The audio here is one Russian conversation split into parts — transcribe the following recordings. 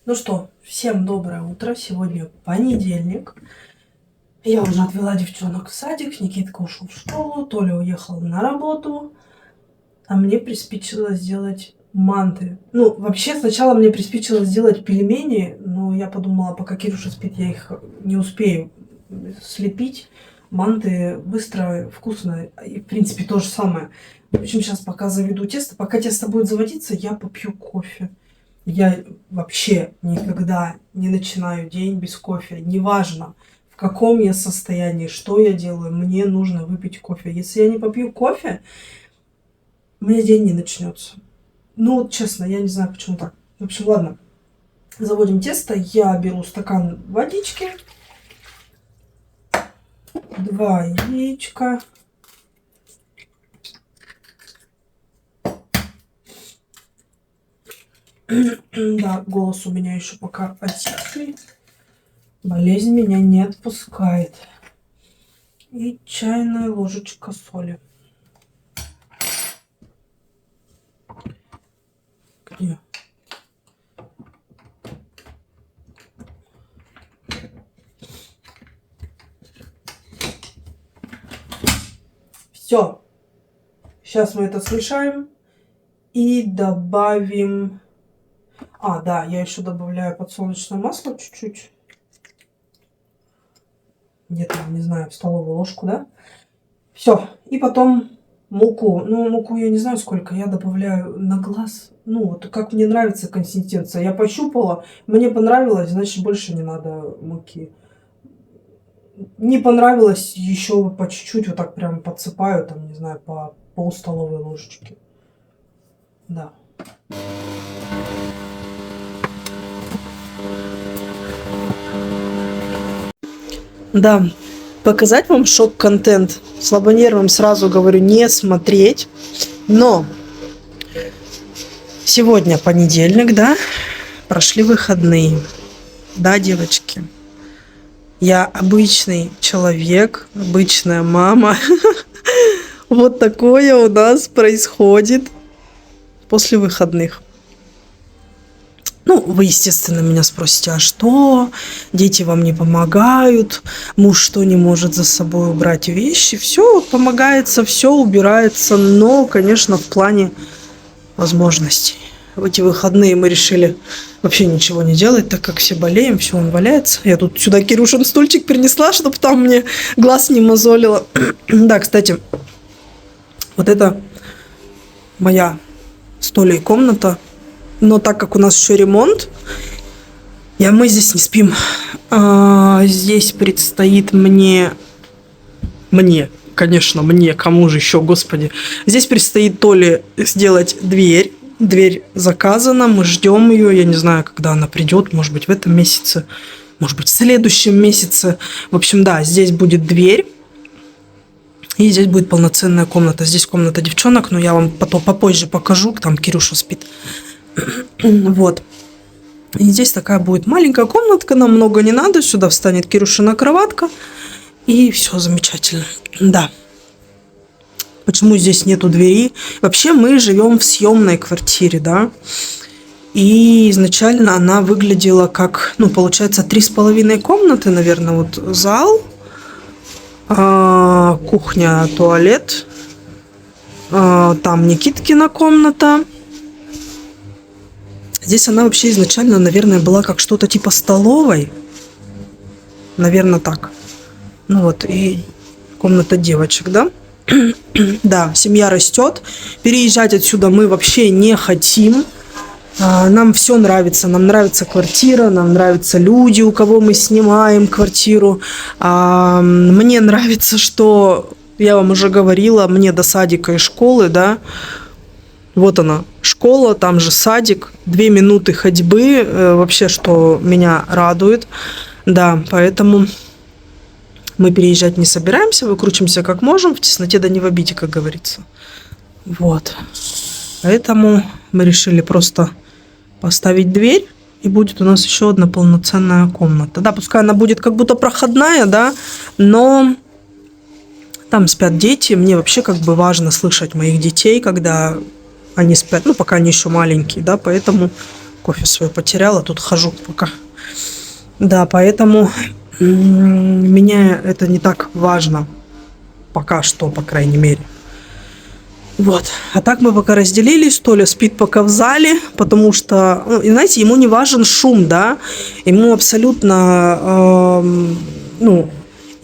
Ну что, всем доброе утро. Сегодня понедельник. Я уже отвела девчонок в садик, Никитка ушел в школу, Толя уехал на работу, а мне приспичило сделать манты. Ну, вообще, сначала мне приспичило сделать пельмени, но я подумала, пока Кирюша спит, я их не успею слепить. Манты быстро, вкусно, и, в принципе, то же самое. В общем, сейчас пока заведу тесто. Пока тесто будет заводиться, я попью кофе. Я вообще никогда не начинаю день без кофе. Неважно, в каком я состоянии, что я делаю, мне нужно выпить кофе. Если я не попью кофе, у меня день не начнется. Ну, вот честно, я не знаю, почему так. В общем, ладно. Заводим тесто. Я беру стакан водички, 2 яичка, да, голос у меня еще пока отсутствует. Болезнь меня не отпускает. И чайная ложечка соли. Где? Все. Сейчас мы это смешаем и добавим... А, да, я еще добавляю подсолнечное масло чуть-чуть. Где-то, не знаю, в столовую ложку, да? Все. И потом муку. Ну, муку я не знаю сколько. Я добавляю на глаз. Ну, вот как мне нравится консистенция. Я пощупала, мне понравилось, значит, больше не надо муки. Не понравилось, еще по чуть-чуть вот так прям подсыпаю, там, не знаю, по пол-столовой ложечки. Да. Да, показать вам шок-контент. Слабонервным сразу говорю не смотреть. Но сегодня понедельник, да? Прошли выходные. Да, девочки? Я обычный человек, обычная мама. Вот такое у нас происходит после выходных. Ну, вы, естественно, меня спросите, а что? Дети вам не помогают? Муж что, не может за собой убрать вещи? Все помогается, все убирается, но, конечно, в плане возможностей. В эти выходные мы решили вообще ничего не делать, так как все болеем, все он валяется. Я тут сюда Кирюшин стульчик перенесла, чтобы там мне глаз не мозолило. Да, кстати, вот это моя с Толей комната. Но так как у нас еще ремонт, мы здесь не спим. Здесь предстоит конечно, мне, кому же еще, господи. Здесь предстоит Толе сделать дверь. Дверь заказана, мы ждем ее. Я не знаю, когда она придет, может быть, в этом месяце, может быть, в следующем месяце. В общем, да, здесь будет дверь. И здесь будет полноценная комната. Здесь комната девчонок, но я вам потом попозже покажу, там Кирюша спит. Вот. И здесь такая будет маленькая комнатка, нам много не надо. Сюда встанет Кирюшина кроватка. И все замечательно. Да. Почему здесь нету двери? Вообще мы живем в съемной квартире, да. И изначально она выглядела как, ну, получается, 3,5 комнаты, наверное, вот зал, кухня, туалет, там Никиткина комната. Здесь она вообще изначально, наверное, была как что-то типа столовой. Наверное, так. Ну вот, и комната девочек, да? Да, семья растет. Переезжать отсюда мы вообще не хотим. Нам все нравится. Нам нравится квартира, нам нравятся люди, у кого мы снимаем квартиру. Мне нравится, что, я вам уже говорила, мне до садика и школы, да, вот она, школа, там же садик, 2 минуты ходьбы, вообще, что меня радует. Да, поэтому мы переезжать не собираемся, выкручиваемся как можем, в тесноте да не в обиде, как говорится. Вот. Поэтому мы решили просто поставить дверь, и будет у нас еще одна полноценная комната. Да, пускай она будет как будто проходная, да, но там спят дети. Мне вообще как бы важно слышать моих детей, когда они спят, ну, пока они еще маленькие, да, поэтому Кофе свой потеряла, тут хожу пока. Да, поэтому мне это не так важно. Пока что, по крайней мере. Вот. А так мы пока разделились. Толя спит пока в зале, потому что, ну, и знаете, ему не важен шум, да. Ему абсолютно, ну,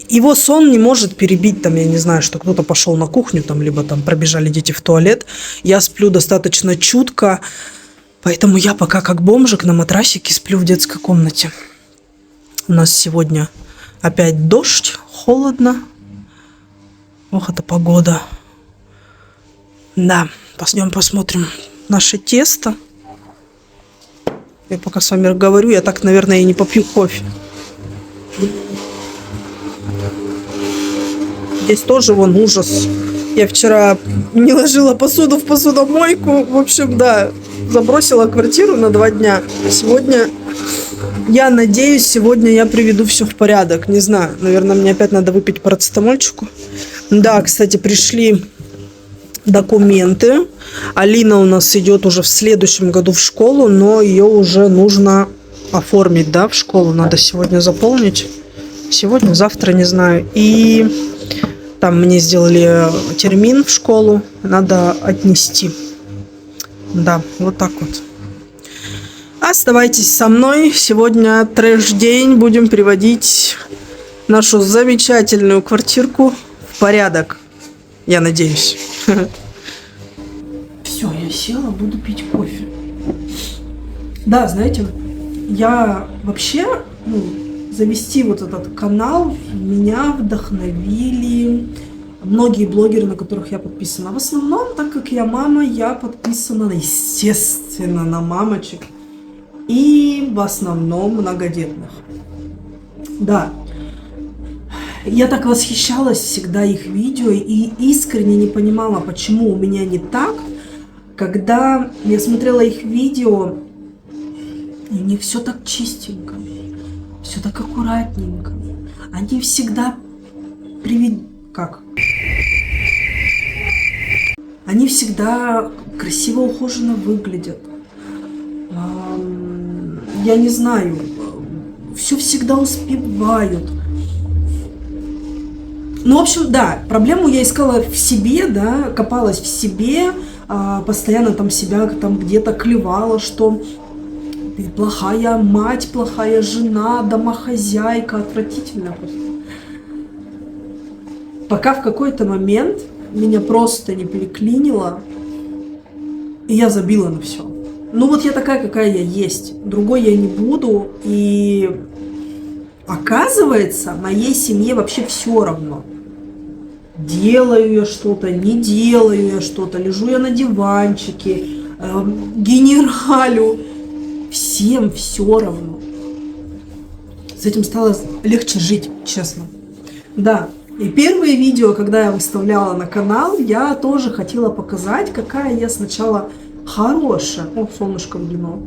его сон не может перебить, там, я не знаю, что кто-то пошел на кухню, там, либо там пробежали дети в туалет. Я сплю достаточно чутко, поэтому я пока как бомжик на матрасике сплю в детской комнате. У нас сегодня опять дождь, холодно. Ох, это погода. Да, пойдем посмотрим наше тесто. Я пока с вами говорю, я так, наверное, и не попью кофе. Здесь тоже вон ужас. Я вчера не ложила посуду в посудомойку. В общем, да, забросила квартиру на 2 дня. Сегодня, я надеюсь, сегодня я приведу все в порядок. Не знаю, наверное, мне опять надо выпить парацетамольчику. Да, кстати, пришли документы. Алина у нас идет уже в следующем году в школу, но ее уже нужно оформить, да, в школу. Надо сегодня заполнить. Сегодня, завтра, не знаю. И там мне сделали термин в школу. Надо отнести. Да, вот так вот. Оставайтесь со мной. Сегодня трэш-день. Будем приводить нашу замечательную квартирку в порядок. Я надеюсь. Все, я села, буду пить кофе. Да, знаете, я вообще, завести вот этот канал меня вдохновили многие блогеры, на которых я подписана. В основном, так как я мама, я подписана, естественно, на мамочек. И в основном многодетных. Да. Я так восхищалась всегда их видео и искренне не понимала, почему у меня не так. Когда я смотрела их видео, у них все так чистенько, все так аккуратненько. Они всегда Они всегда красиво, ухоженно выглядят. Я не знаю, все всегда успевают. Ну, в общем, да, проблему я искала в себе, да, копалась в себе, постоянно там себя там где-то клевала, что ты плохая мать, плохая жена, домохозяйка, отвратительно просто. Пока в какой-то момент меня просто не переклинило, и я забила на все. Ну вот я такая, какая я есть, другой я не буду, и оказывается, моей семье вообще все равно. Делаю я что-то, не делаю я что-то, лежу я на диванчике, генералю. Всем все равно. С этим стало легче жить, честно. Да, и первые видео, когда я выставляла на канал, я тоже хотела показать, какая я сначала хорошая. О, солнышко вглянуло.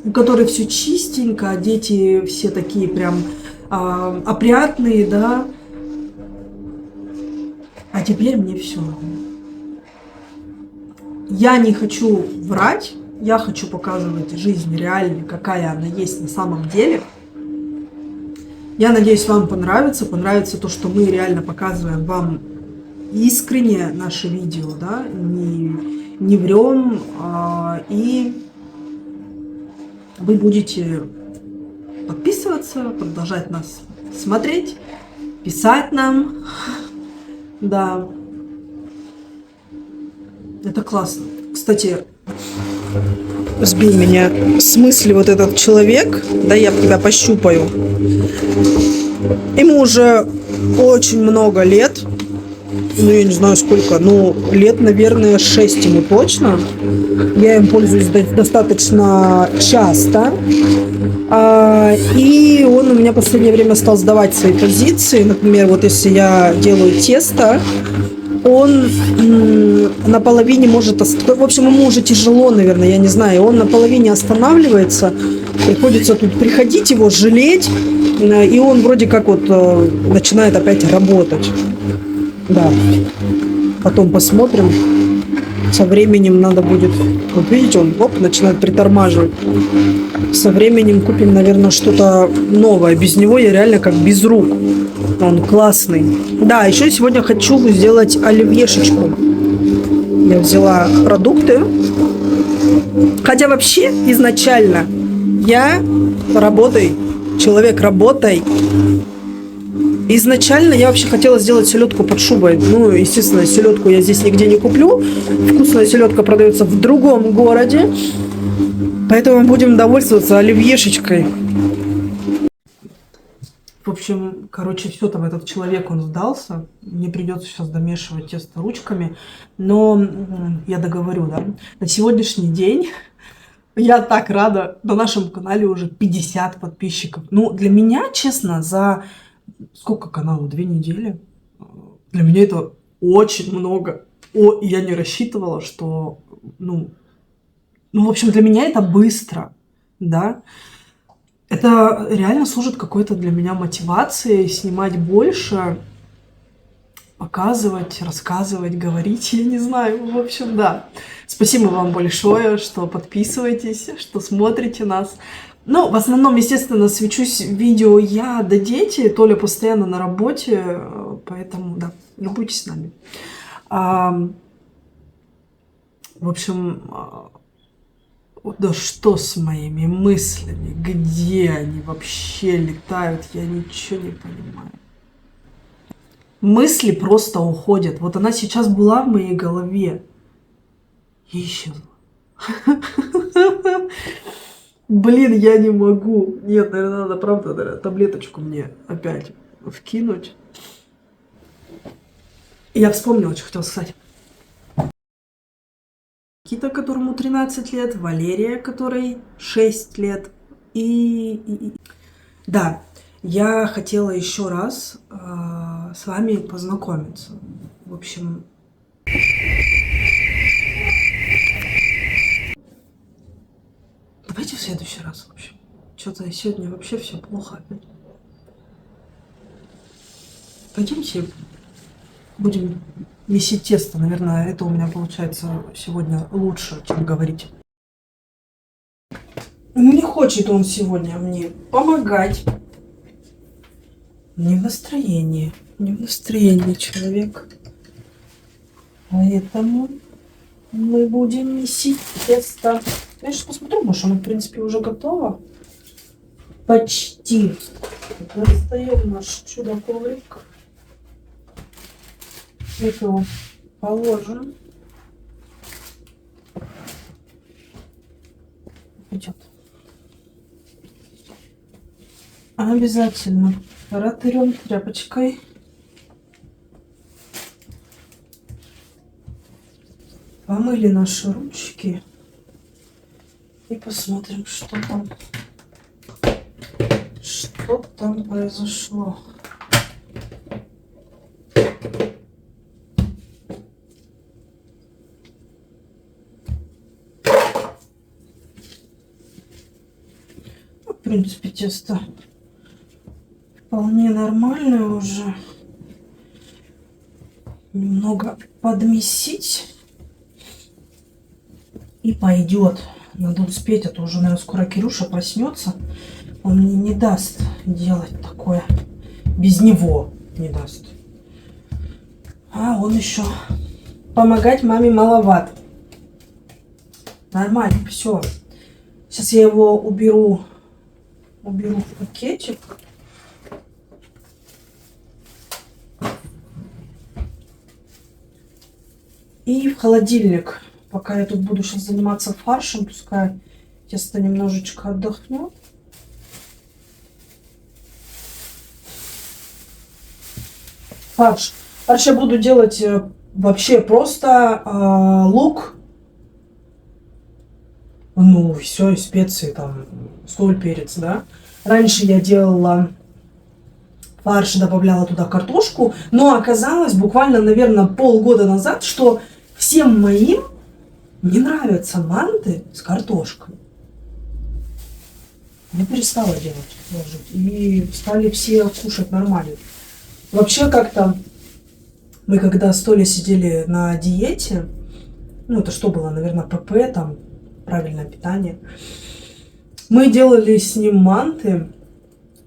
У которой все чистенько, дети все такие прям опрятные, да. А теперь мне все равно. Я не хочу врать, я хочу показывать жизнь реальной, какая она есть на самом деле. Я надеюсь, вам понравится то, что мы реально показываем вам искренне наши видео, да, не врем, и вы будете подписываться, продолжать нас смотреть, писать нам. Да. Это классно. Кстати, сбил меня с мысли вот этот человек. Да, я тебя пощупаю. Ему уже очень много лет. Ну, я не знаю сколько. Ну, лет, наверное, 6 ему точно. Я им пользуюсь достаточно часто. И он у меня в последнее время стал сдавать свои позиции. Например, вот если я делаю тесто, он на половине может... В общем, ему уже тяжело, наверное, я не знаю. Он на половине останавливается. Приходится тут приходить, его жалеть. И он вроде как вот начинает опять работать. Да. Потом посмотрим. Со временем надо будет... Вот видите, он оп, начинает притормаживать. Со временем купим, наверное, что-то новое. Без него я реально как без рук. Он классный. Да, еще сегодня хочу сделать оливьешечку. Я взяла продукты. Хотя вообще изначально я работай, человек работай. Изначально я вообще хотела сделать селедку под шубой. Ну, естественно, селедку я здесь нигде не куплю. Вкусная селедка продается в другом городе. Поэтому будем довольствоваться оливьешечкой. В общем, короче, все там этот человек, он сдался. Мне придется сейчас домешивать тесто ручками. Но я договорю, да. На сегодняшний день я так рада. На нашем канале уже 50 подписчиков. Ну, для меня, честно, за... Сколько каналу? 2 недели? Для меня это очень много. Я не рассчитывала, что... Ну, в общем, для меня это быстро, да. Это реально служит какой-то для меня мотивацией снимать больше, показывать, рассказывать, говорить, я не знаю. В общем, да. Спасибо вам большое, что подписываетесь, что смотрите нас. Ну, в основном, естественно, свечусь видео я, да дети. Толя постоянно на работе, поэтому, да, любуйтесь с нами. В общем, да что с моими мыслями? Где они вообще летают? Я ничего не понимаю. Мысли просто уходят. Вот она сейчас была в моей голове и исчезла. Блин, я не могу. Нет, наверное, надо, правда, наверное, таблеточку мне опять вкинуть. Я вспомнила, что хотела сказать. Никита, которому 13 лет, Валерия, которой 6 лет. Да, я хотела еще раз с вами познакомиться. В общем... Давайте в следующий раз, в общем. Что-то сегодня вообще все плохо опять. Пойдемте будем месить тесто. Наверное, это у меня получается сегодня лучше, чем говорить. Не хочет он сегодня мне помогать. Не в настроении. Не в настроении человек. Поэтому мы будем месить тесто. Я сейчас посмотрю, может, оно, в принципе, уже готово. Почти. Достаем наш чудо-коврик. Это положим. Идет. Обязательно протрем тряпочкой. Помыли наши ручки. И посмотрим, что там произошло. В принципе, тесто вполне нормальное уже. Немного подмесить. И пойдет. Надо успеть, а то уже, наверное, скоро Кирюша проснется. Он мне не даст делать такое. Без него не даст. А он еще помогать маме маловат. Нормально, все. Сейчас я его уберу в пакетик. И в холодильник. Пока я тут буду сейчас заниматься фаршем, пускай тесто немножечко отдохнет. Фарш я буду делать вообще просто лук. Ну, все, и специи, там, соль, перец, да. Раньше я делала фарш, добавляла туда картошку, но оказалось буквально, наверное, полгода назад, что всем моим не нравятся манты с картошкой. Я перестала делать, и стали все кушать нормально. Вообще как-то мы когда с Толей сидели на диете, Ну, это что было, наверное, ПП, там, правильное питание. Мы делали с ним манты.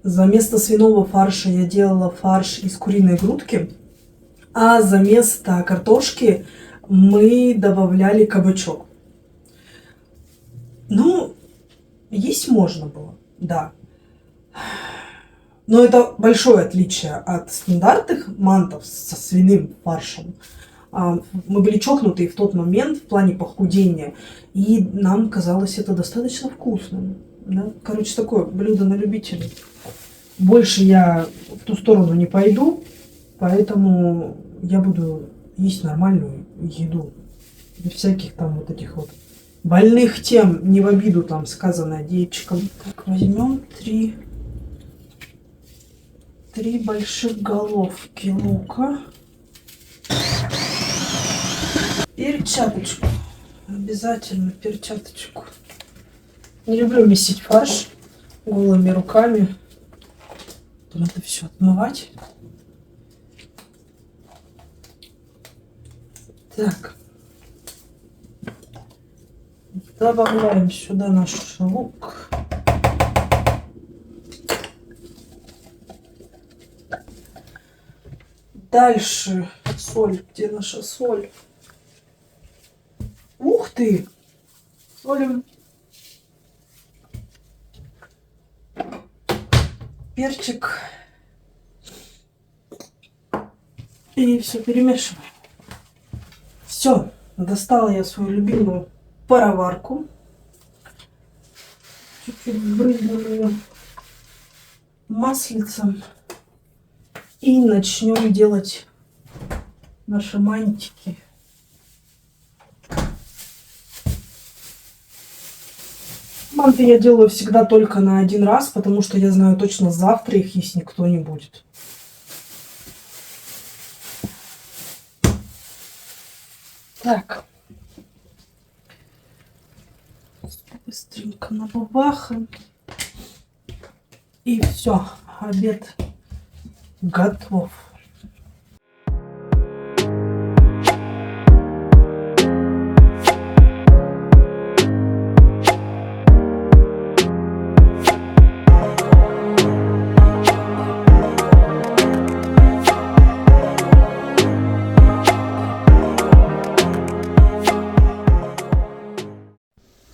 За место свиного фарша я делала фарш из куриной грудки. А за место картошки мы добавляли кабачок. Ну, есть можно было, да. Но это большое отличие от стандартных мантов со свиным фаршем. Мы были чокнутые в тот момент в плане похудения, и нам казалось это достаточно вкусным. Да? Короче, такое блюдо на любителей. Больше я в ту сторону не пойду, поэтому я буду есть нормальную еду. Без всяких там вот этих вот больных тем, не в обиду там сказано диетчикам. Так, возьмем три больших головки лука. Перчаточку. Обязательно перчаточку. Не люблю месить фарш голыми руками. Надо все отмывать. Так. Добавляем сюда наш лук. Дальше соль. Где наша соль? Ух ты! Солим. Перчик. И все перемешиваем. Все. Достала я свою любимую пароварку. Чуть-чуть брызнула маслицем. И начнем делать наши мантики. Манты я делаю всегда только на один раз, потому что я знаю точно, завтра их есть никто не будет. Так. Быстренько набабахаем. И все, обед готов.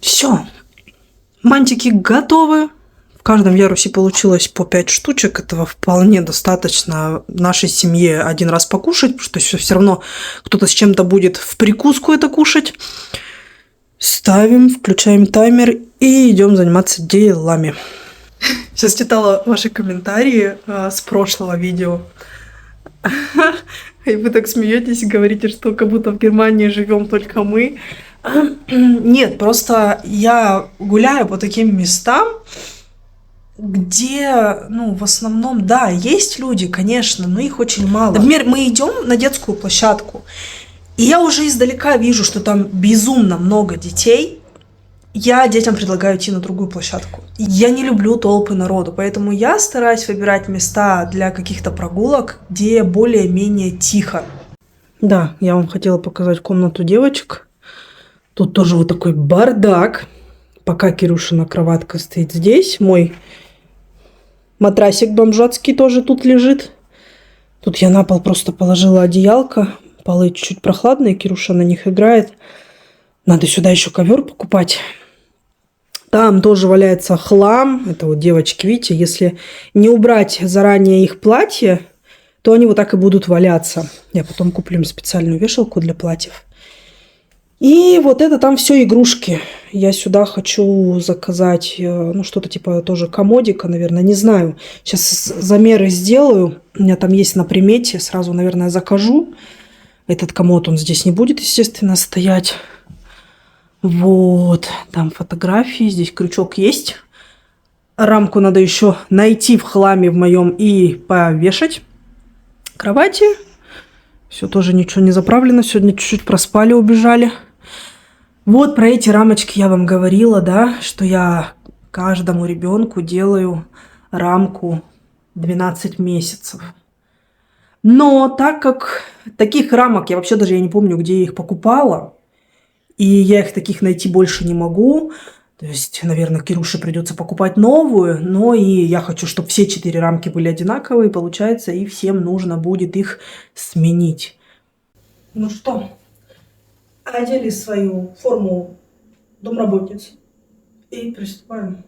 Все, мантики готовы. В каждом ярусе получилось по 5 штучек. Этого вполне достаточно нашей семье один раз покушать, потому что все равно кто-то с чем-то будет в прикуску это кушать. Ставим, включаем таймер и идем заниматься делами. Сейчас читала ваши комментарии с прошлого видео. И вы так смеетесь и говорите, что как будто в Германии живем только мы. Нет, просто я гуляю по таким местам, где, ну, в основном, да, есть люди, конечно, но их очень мало. Например, мы идем на детскую площадку, и я уже издалека вижу, что там безумно много детей. Я детям предлагаю идти на другую площадку. Я не люблю толпы народу, поэтому я стараюсь выбирать места для каких-то прогулок, где более-менее тихо. Да, я вам хотела показать комнату девочек. Тут тоже вот такой бардак. Пока Кирюшина кроватка стоит здесь, мой матрасик бомжатский тоже тут лежит. Тут я на пол просто положила одеялко. Полы чуть-чуть прохладные, Кирюша на них играет. Надо сюда еще ковер покупать. Там тоже валяется хлам. Это вот девочки, видите, если не убрать заранее их платье, то они вот так и будут валяться. Я потом куплю им специальную вешалку для платьев. И вот это там все игрушки. Я сюда хочу заказать, ну, что-то типа тоже комодика, наверное, не знаю. Сейчас замеры сделаю. У меня там есть на примете. Сразу, наверное, закажу. Этот комод, он здесь не будет, естественно, стоять. Вот. Там фотографии. Здесь крючок есть. Рамку надо еще найти в хламе в моем и повешать. Кровати. Все тоже ничего не заправлено. Сегодня чуть-чуть проспали, убежали. Вот про эти рамочки я вам говорила, да, что я каждому ребенку делаю рамку 12 месяцев. Но так как таких рамок, я вообще даже я не помню, где я их покупала, И я их таких найти больше не могу. То есть, наверное, Кирюше придется покупать новую, но и я хочу, чтобы все 4 рамки были одинаковые, получается, и всем нужно будет их сменить. Ну что, одели свою форму домработницы и приступаем.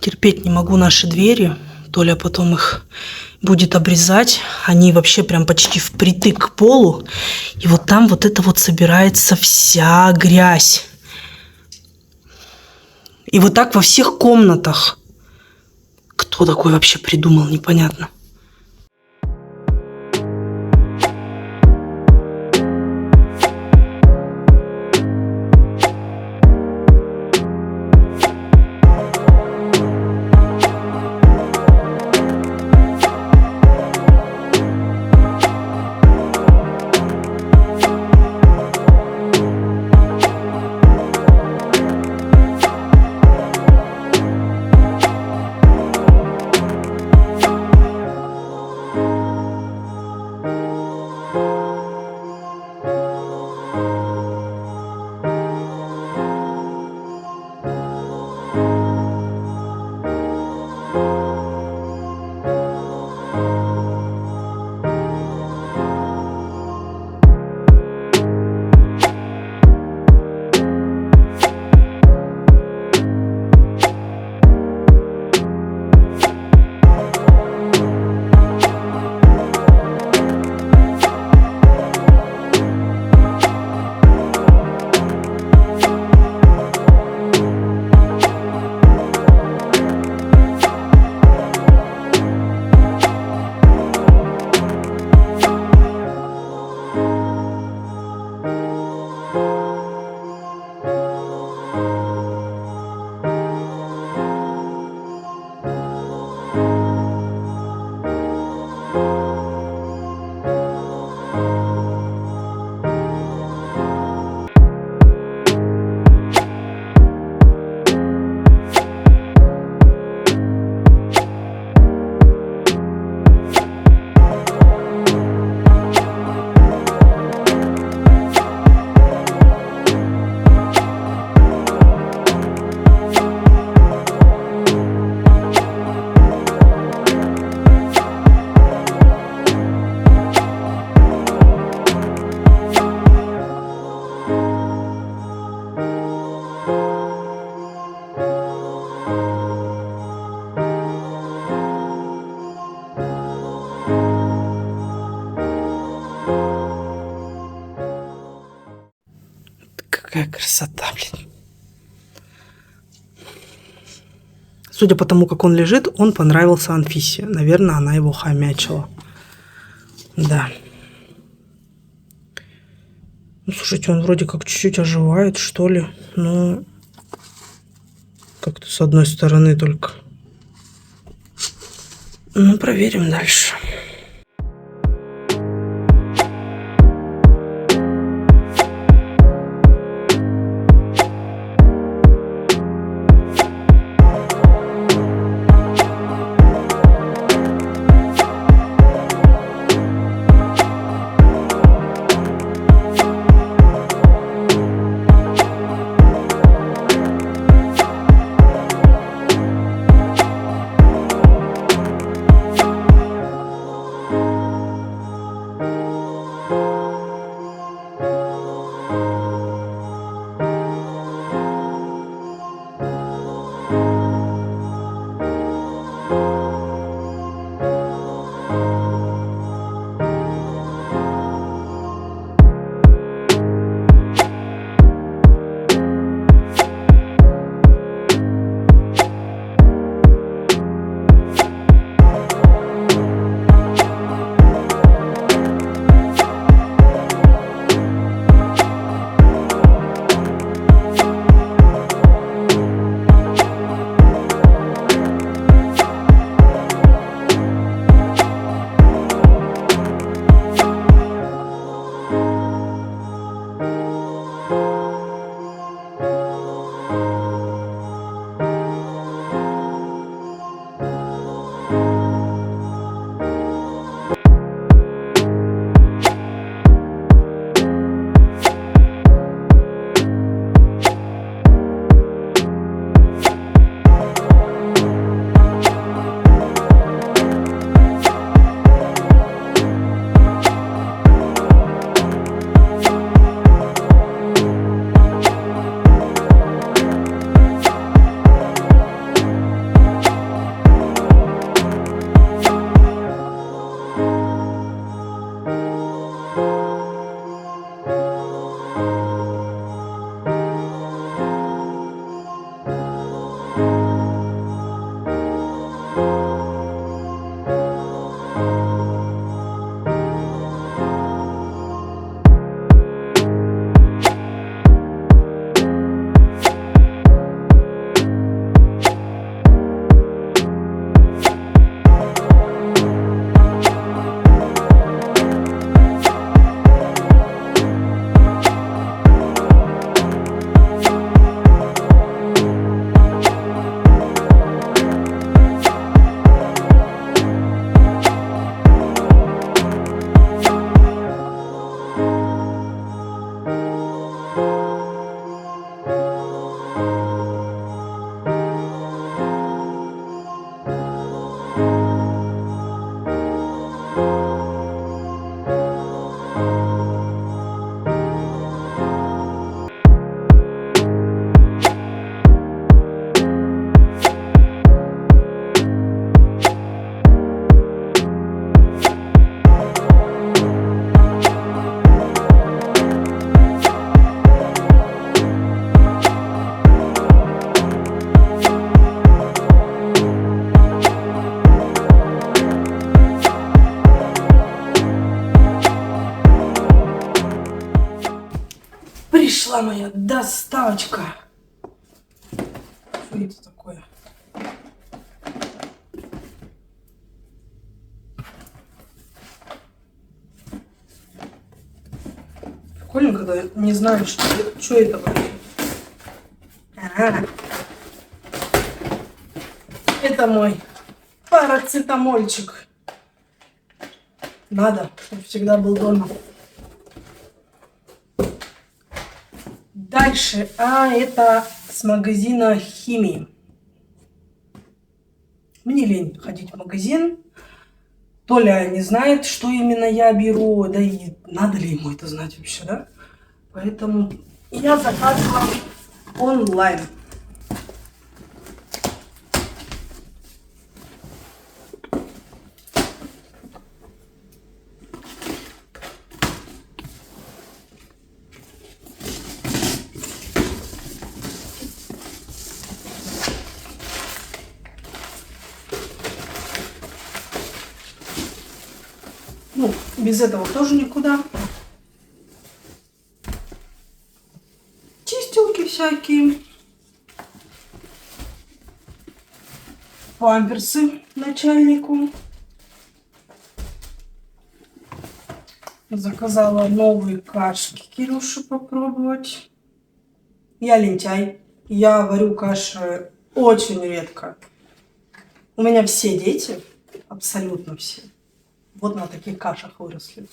Терпеть не могу наши двери. Толя потом их будет обрезать. Они вообще прям почти впритык к полу. И вот там вот это вот собирается вся грязь. И вот так во всех комнатах. Кто такой вообще придумал, непонятно. Какая красота, блин. Судя по тому, как он лежит, он понравился Анфисе. Наверное, она его хомячила. Да. Ну, слушайте, он вроде как чуть-чуть оживает, что ли. Но как-то с одной стороны только. Ну, проверим дальше. Пришла моя доставочка. Что это такое? Прикольно, когда не знаю, что это вообще. Это мой парацетамольчик. Надо, чтобы всегда был дома. Дальше, это с магазина химии. Мне лень ходить в магазин. Толя не знает, что именно я беру, да и надо ли ему это знать вообще, да? Поэтому я заказывала онлайн. Без этого тоже никуда. Чистилки всякие. Памперсы начальнику. Заказала новые кашки Кирюше попробовать. Я лентяй. Я варю каши очень редко. У меня все дети, абсолютно все, вот на таких кашах выросли.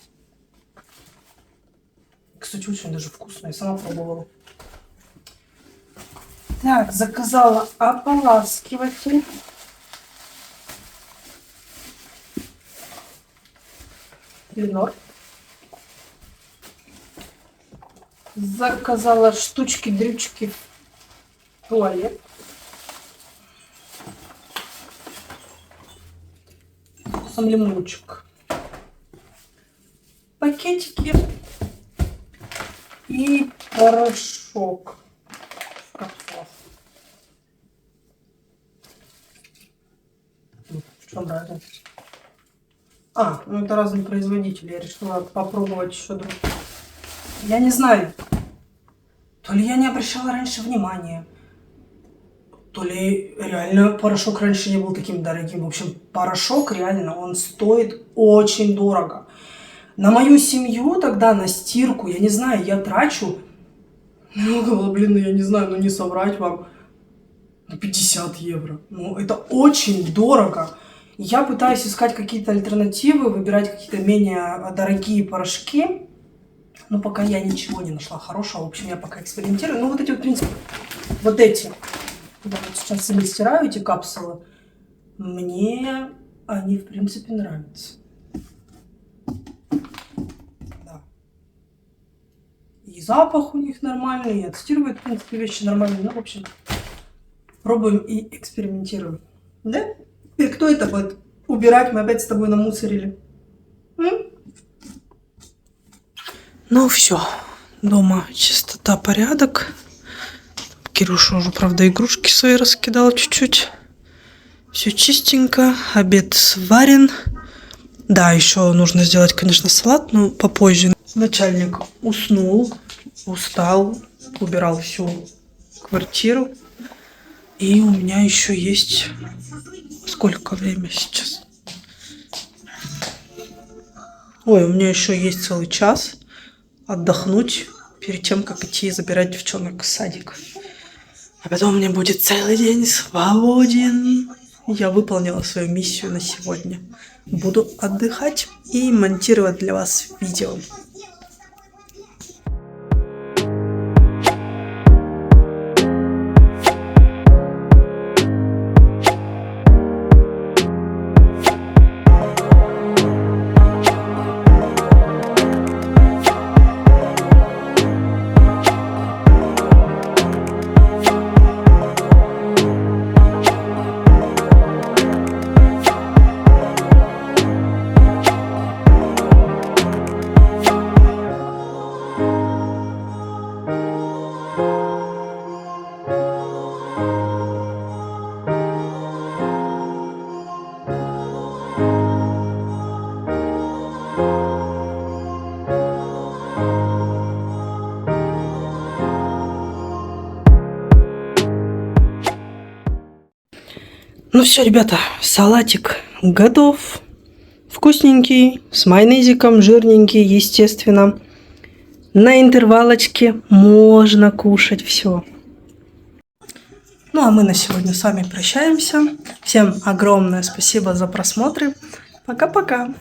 Кстати, очень даже вкусно. Я сама пробовала. Так, заказала ополаскиватель. Ленор. Заказала штучки-дрючки в туалет. Сам лимончик. Пакетики. И порошок в капсулах. В чем разница? Ну это разные производители. Я решила попробовать еще другие. Я не знаю, то ли я не обращала раньше внимания, то ли реально порошок раньше не был таким дорогим. В общем, порошок реально, он стоит очень дорого. На мою семью тогда, на стирку, я не знаю, я трачу, я не знаю, не соврать вам, 50 евро. Это очень дорого. Я пытаюсь искать какие-то альтернативы, выбирать какие-то менее дорогие порошки. Но пока я ничего не нашла хорошего. В общем, я пока экспериментирую. Вот эти в принципе, я вот сейчас себе стираю эти капсулы. Мне они, в принципе, нравятся. Да. И запах у них нормальный, и отстирывают, в принципе, вещи нормальные. В общем, пробуем и экспериментируем. Да? Теперь кто это будет убирать? Мы опять с тобой намусорили. Ну все, дома чистота, порядок. Кирюша уже, правда, игрушки свои раскидал чуть-чуть. Все чистенько, обед сварен. Да, еще нужно сделать, конечно, салат, но попозже. Начальник уснул, устал, убирал всю квартиру. И у меня еще есть... Сколько время сейчас? Ой, у меня еще есть целый час отдохнуть перед тем, как идти забирать девчонок в садик. А потом мне будет целый день свободен. Я выполнила свою миссию на сегодня. Буду отдыхать и монтировать для вас видео. Ну все, ребята, салатик готов. Вкусненький, с майонезиком, жирненький, естественно. На интервалочке можно кушать все. Ну а мы на сегодня с вами прощаемся. Всем огромное спасибо за просмотры. Пока-пока.